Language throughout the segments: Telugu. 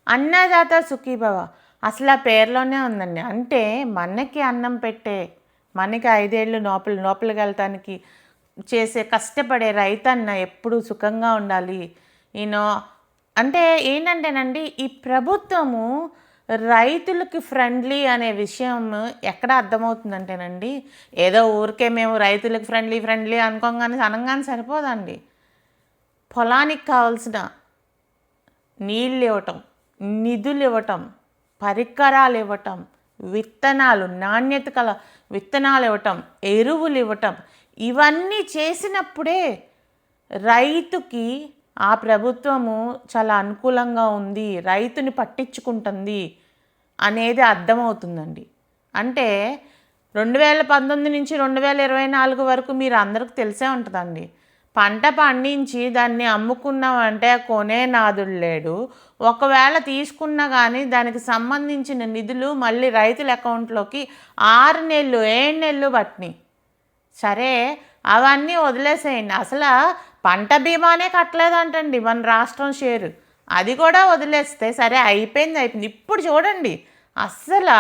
అన్నదాత సుఖీభవ అసలు ఆ పేరులోనే ఉందండి. అంటే మనకి అన్నం పెట్టే, మనకి 5 ఏళ్ళు లోపలికి వెళ్తానికి చేసే కష్టపడే రైతన్న ఎప్పుడూ సుఖంగా ఉండాలి. ఈనో అంటే ఏంటంటేనండి, ఈ ప్రభుత్వము రైతులకి ఫ్రెండ్లీ అనే విషయం ఎక్కడ అర్థమవుతుందంటేనండి, ఏదో ఊరికే మేము రైతులకు ఫ్రెండ్లీ అనంగానే సరిపోదండి. పొలానికి కావాల్సిన నీళ్ళు ఇవ్వటం, నిధులు ఇవ్వటం, పరికరాలు ఇవ్వటం, విత్తనాలు నాణ్యత కల విత్తనాలు ఇవ్వటం, ఎరువులు ఇవ్వటం, ఇవన్నీ చేసినప్పుడే రైతుకి ఆ ప్రభుత్వము చాలా అనుకూలంగా ఉంది, రైతుని పట్టించుకుంటుంది అనేది అర్థమవుతుందండి. అంటే 2019 నుంచి 2024 వరకు మీరు అందరికి తెలిసే ఉంటుందండి. పంట పండించి దాన్ని అమ్ముకున్నామంటే కొనే నాదుడు లేడు. ఒకవేళ తీసుకున్నా కానీ దానికి సంబంధించిన నిధులు మళ్ళీ రైతుల అకౌంట్లోకి 6 నెలలు 7 నెలలు పట్టినాయి. సరే, అవన్నీ వదిలేసేయండి. అసలు పంట బీమానే కట్టలేదంటండి మన రాష్ట్రం షేరు. అది కూడా వదిలేస్తే సరే, అయిపోయింది. ఇప్పుడు చూడండి, అస్సలు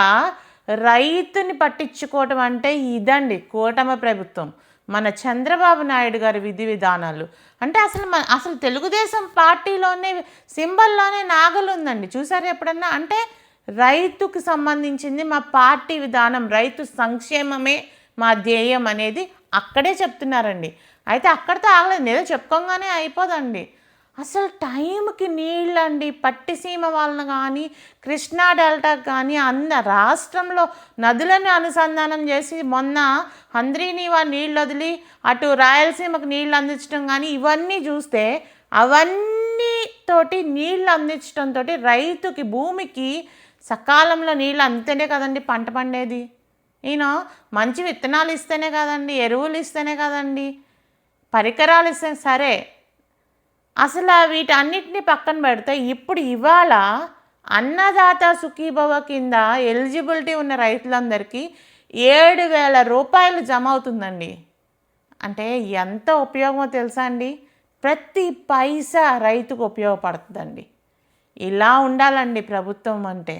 రైతుని పట్టించుకోవటం అంటే ఇదండి కూటమి ప్రభుత్వం, మన చంద్రబాబు నాయుడు గారి విధి విధానాలు. అంటే అసలు తెలుగుదేశం పార్టీలోనే సింబల్లోనే నాగలు ఉందండి, చూసారు ఎప్పుడన్నా? అంటే రైతుకు సంబంధించింది మా పార్టీ విధానం, రైతు సంక్షేమమే మా ధ్యేయం అనేది అక్కడే చెప్తున్నారండి. అయితే అక్కడితో ఆగలేదు, ఏదో చెప్పుకోగానే అయిపోదండి. అసలు టైంకి నీళ్ళండి, పట్టిసీమ వాళ్ళని కానీ కృష్ణా డెల్టాకు కానీ రాష్ట్రంలో నదులను అనుసంధానం చేసి మొన్న హంద్రీనీవా నీళ్ళు వదిలి అటు రాయలసీమకు నీళ్ళు అందించడం కానీ ఇవన్నీ చూస్తే, అవన్నీతోటి నీళ్ళు అందించడంతో రైతుకి భూమికి సకాలంలో నీళ్ళు అందితేనే కదండి పంట పండేది. మంచి విత్తనాలు ఇస్తేనే కదండి, ఎరువులు ఇస్తేనే కదండి, పరికరాలు ఇస్తే. సరే, అసలు వీటన్నిటిని పక్కన పెడితే ఇప్పుడు ఇవాళ అన్నదాత సుఖీభవ కింద ఎలిజిబిలిటీ ఉన్న రైతులందరికీ 7,000 రూపాయలు జమ అవుతుందండి. అంటే ఎంత ఉపయోగమో తెలుసా అండి? ప్రతి పైసా రైతుకు ఉపయోగపడుతుందండి. ఇలా ఉండాలండి ప్రభుత్వం అంటే.